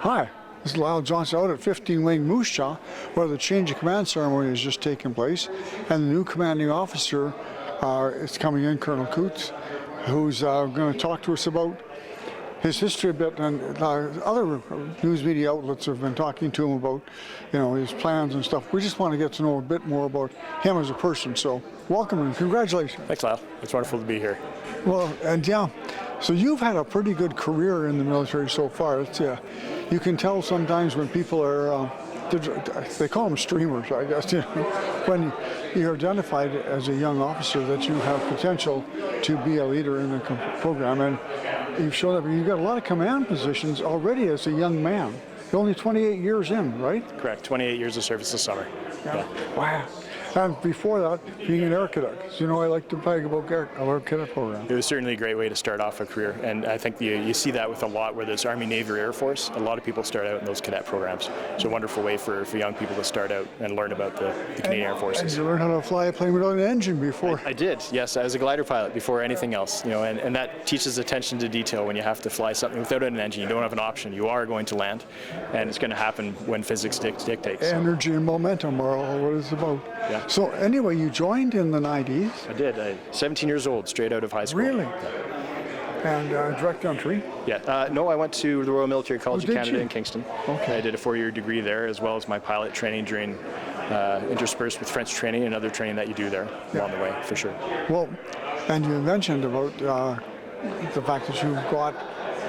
Hi, this is Lyle Johnson out at 15 Wing Moose Jaw, where the change of command ceremony has just taken place, and the new commanding officer is coming in, Colonel Coutts, who's going to talk to us about his history a bit, and other news media outlets have been talking to him about, his plans and stuff. We just want to get to know a bit more about him as a person. So, welcome and congratulations. Thanks, Lyle. It's wonderful to be here. Well, and yeah, so you've had a pretty good career in the military so far. It's, you can tell sometimes when people are, they call them streamers, I guess, when you're identified as a young officer that you have potential to be a leader in the program, and you've shown up, you've got a lot of command positions already as a young man. You're only 28 years in, right? Correct, 28 years of service this summer. Yeah. Wow. And before that, being an air cadet. So, I like to brag about our cadet program. It was certainly a great way to start off a career, and I think you see that with a lot, whether it's Army, Navy, or Air Force. A lot of people start out in those cadet programs. It's a wonderful way for young people to start out and learn about the Canadian Air Forces. And you learned how to fly a plane without an engine before. I did, yes. I was a glider pilot before anything else, and that teaches attention to detail when you have to fly something without an engine. You don't have an option. You are going to land, and it's going to happen when physics dictates. Energy and momentum are all what it's about. Yeah. So anyway, you joined in the 90s. I did. 17 years old, straight out of high school. Really? Yeah. And direct entry? Yeah. No, I went to the Royal Military College of Canada in Kingston. Okay. I did a 4-year degree there, as well as my pilot training during interspersed with French training and other training that you do there along the way, for sure. Well, and you mentioned about the fact that you got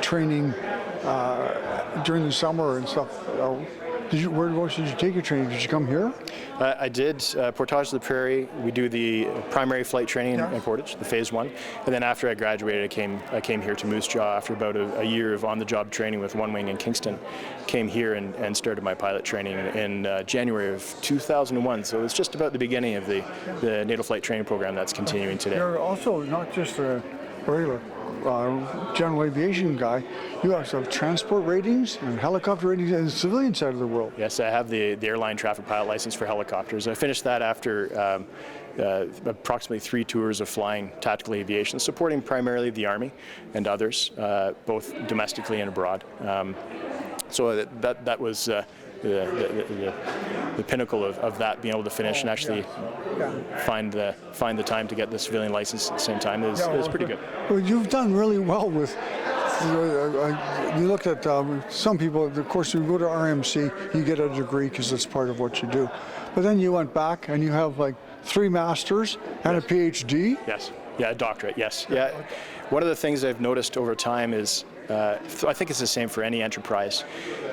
training during the summer and stuff. Where did you take your training? Did you come here? I did. Portage de la Prairie. We do the primary flight training in Portage, the Phase 1. And then after I graduated, I came here to Moose Jaw after about a year of on-the-job training with One Wing in Kingston. Came here and started my pilot training in January of 2001. So it's just about the beginning of the NATO flight training program that's continuing today. You're also not just a regular general aviation guy. You also have transport ratings and helicopter ratings in the civilian side of the world. Yes, I have the airline traffic pilot license for helicopters. I finished that after approximately 3 tours of flying tactical aviation, supporting primarily the Army and others, both domestically and abroad. So that was the pinnacle of that, being able to finish and actually find the time to get the civilian license at the same time. It was pretty good. Well, you've done really well with. You look at some people. Of course, you go to RMC, you get a degree because it's part of what you do. But then you went back and you have like 3 masters and a PhD. Yes. Yeah, a doctorate. Yes. Yeah. One of the things I've noticed over time is, I think it's the same for any enterprise.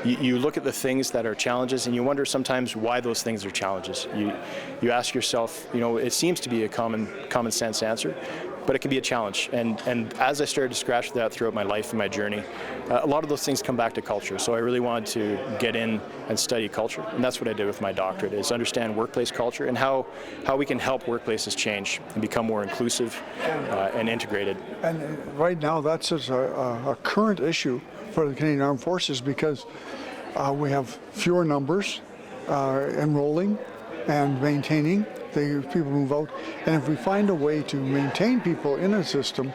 You look at the things that are challenges, and you wonder sometimes why those things are challenges. You ask yourself, it seems to be a common sense answer, but it can be a challenge. And as I started to scratch that throughout my life and my journey, a lot of those things come back to culture. So I really wanted to get in and study culture, and that's what I did with my doctorate, is understand workplace culture and how we can help workplaces change and become more inclusive and integrated. And right now, that's just a current issue for the Canadian Armed Forces, because we have fewer numbers enrolling and maintaining. People move out, and if we find a way to maintain people in a system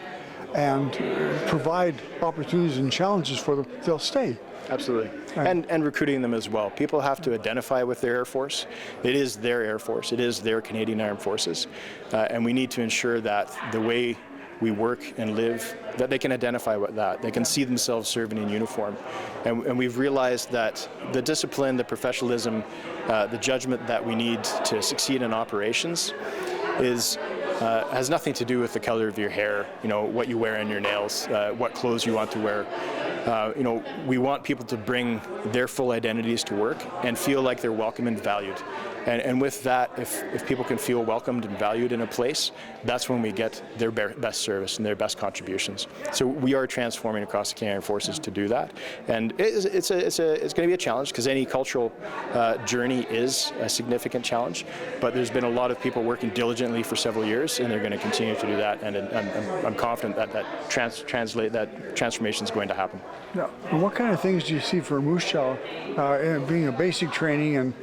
and provide opportunities and challenges for them, they'll stay. Absolutely. And recruiting them as well. People have to identify with their Air Force. It is their Air Force. It is their Canadian Armed Forces. And we need to ensure that the way we work and live, that they can identify with that. They can see themselves serving in uniform. And we've realized that the discipline, the professionalism, the judgment that we need to succeed in operations has nothing to do with the color of your hair, what you wear in your nails, what clothes you want to wear. We want people to bring their full identities to work and feel like they're welcome and valued. And with that, if people can feel welcomed and valued in a place, that's when we get their best service and their best contributions. So we are transforming across the Canadian Forces to do that. And it's going to be a challenge, because any cultural journey is a significant challenge. But there's been a lot of people working diligently for several years, and they're going to continue to do that. And I'm confident that transformation is going to happen. Yeah. And what kind of things do you see for Moose Jaw being a basic training and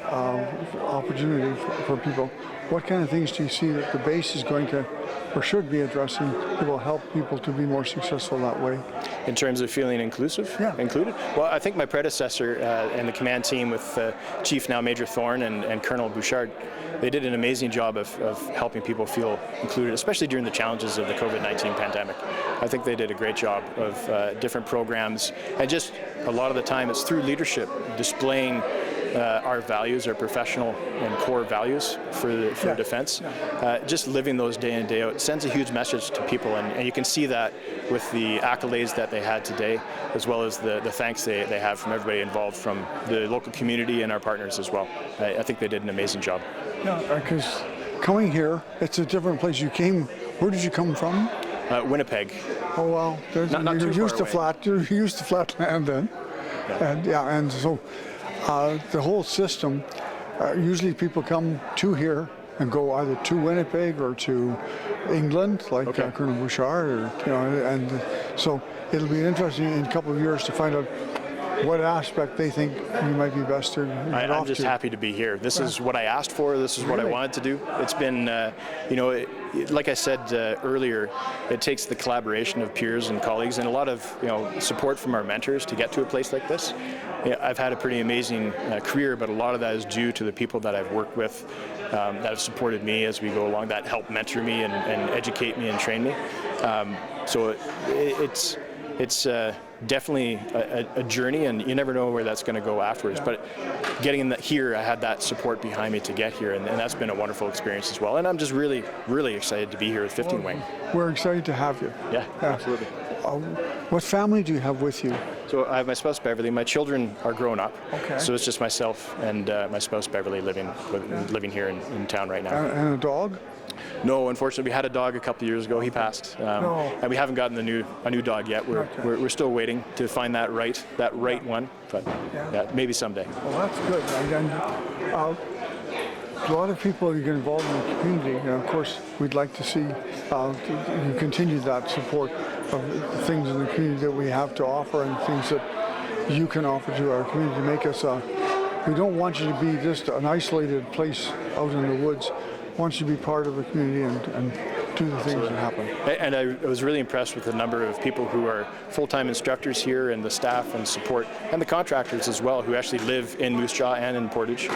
opportunity for people. What kind of things do you see that the base is going to or should be addressing that will help people to be more successful that way? In terms of feeling inclusive, Yeah. included? Well, I think my predecessor and the command team with Chief now Major Thorne and Colonel Bouchard, they did an amazing job of helping people feel included, especially during the challenges of the COVID-19 pandemic. I think they did a great job of different programs, and just a lot of the time it's through leadership, displaying our values, our professional and core values for defense. Just living those day in, day out sends a huge message to people, and you can see that with the accolades that they had today, as well as the thanks they have from everybody involved, from the local community and our partners as well. I think they did an amazing job. Yeah, because coming here, it's a different place. You came, where did you come from? Winnipeg. Oh, well, Not you're too used to far away. you're used to flat land then. And so the whole system, usually people come to here and go either to Winnipeg or to England, like Colonel Bouchard, or, and so it'll be interesting in a couple of years to find out what aspect they think you might be best to get I'm off just to. happy to be here. This is what I asked for. This is what I Really? wanted to do. It's been, like I said earlier, it takes the collaboration of peers and colleagues and a lot of support from our mentors to get to a place like this. I've had a pretty amazing career, but a lot of that is due to the people that I've worked with that have supported me as we go along, that help mentor me and educate me and train me. So it's definitely a journey, and you never know where that's going to go afterwards. But getting in here, I had that support behind me to get here, and that's been a wonderful experience as well. And I'm just really, really excited to be here with 15 Wing. We're excited to have you. Yeah, absolutely. What family do you have with you? So I have my spouse Beverly. My children are grown up, Okay. so it's just myself and my spouse Beverly living here in town right now. And a dog? No, unfortunately, we had a dog a couple of years ago. He passed, and we haven't gotten a new dog yet. We're still waiting to find that right one, but maybe someday. Well, that's good. And a lot of people get involved in the community, and of course, we'd like to see you continue that support of the things in the community that we have to offer and things that you can offer to our community to make us. We don't want you to be just an isolated place out in the woods. We want you to be part of the community and do the things that happen. And I was really impressed with the number of people who are full-time instructors here, and the staff and support, and the contractors as well, who actually live in Moose Jaw and in Portage.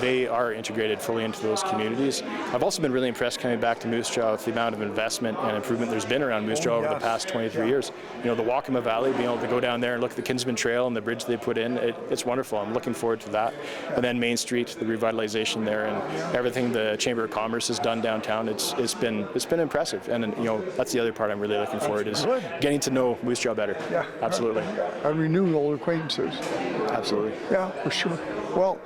They are integrated fully into those communities. I've also been really impressed coming back to Moose Jaw with the amount of investment and improvement there's been around Moose Jaw over the past 23 years. The Waccamaw Valley, being able to go down there and look at the Kinsman Trail and the bridge they put in, it's wonderful. I'm looking forward to that. And then Main Street, the revitalization there, and everything the Chamber of Commerce has done downtown. It's been impressive, and that's the other part I'm really looking forward is getting to know Moose Jaw better. Yeah, absolutely. And renew old acquaintances. Absolutely. Yeah, for sure. Well,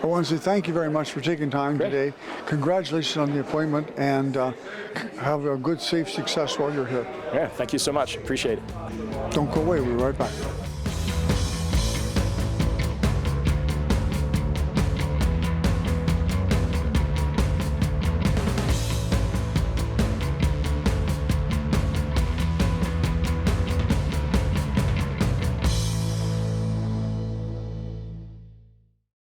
I want to say thank you very much for taking time today. Congratulations on the appointment, and have a good, safe success while you're here. Yeah, thank you so much. Appreciate it. Don't go away. We'll be right back.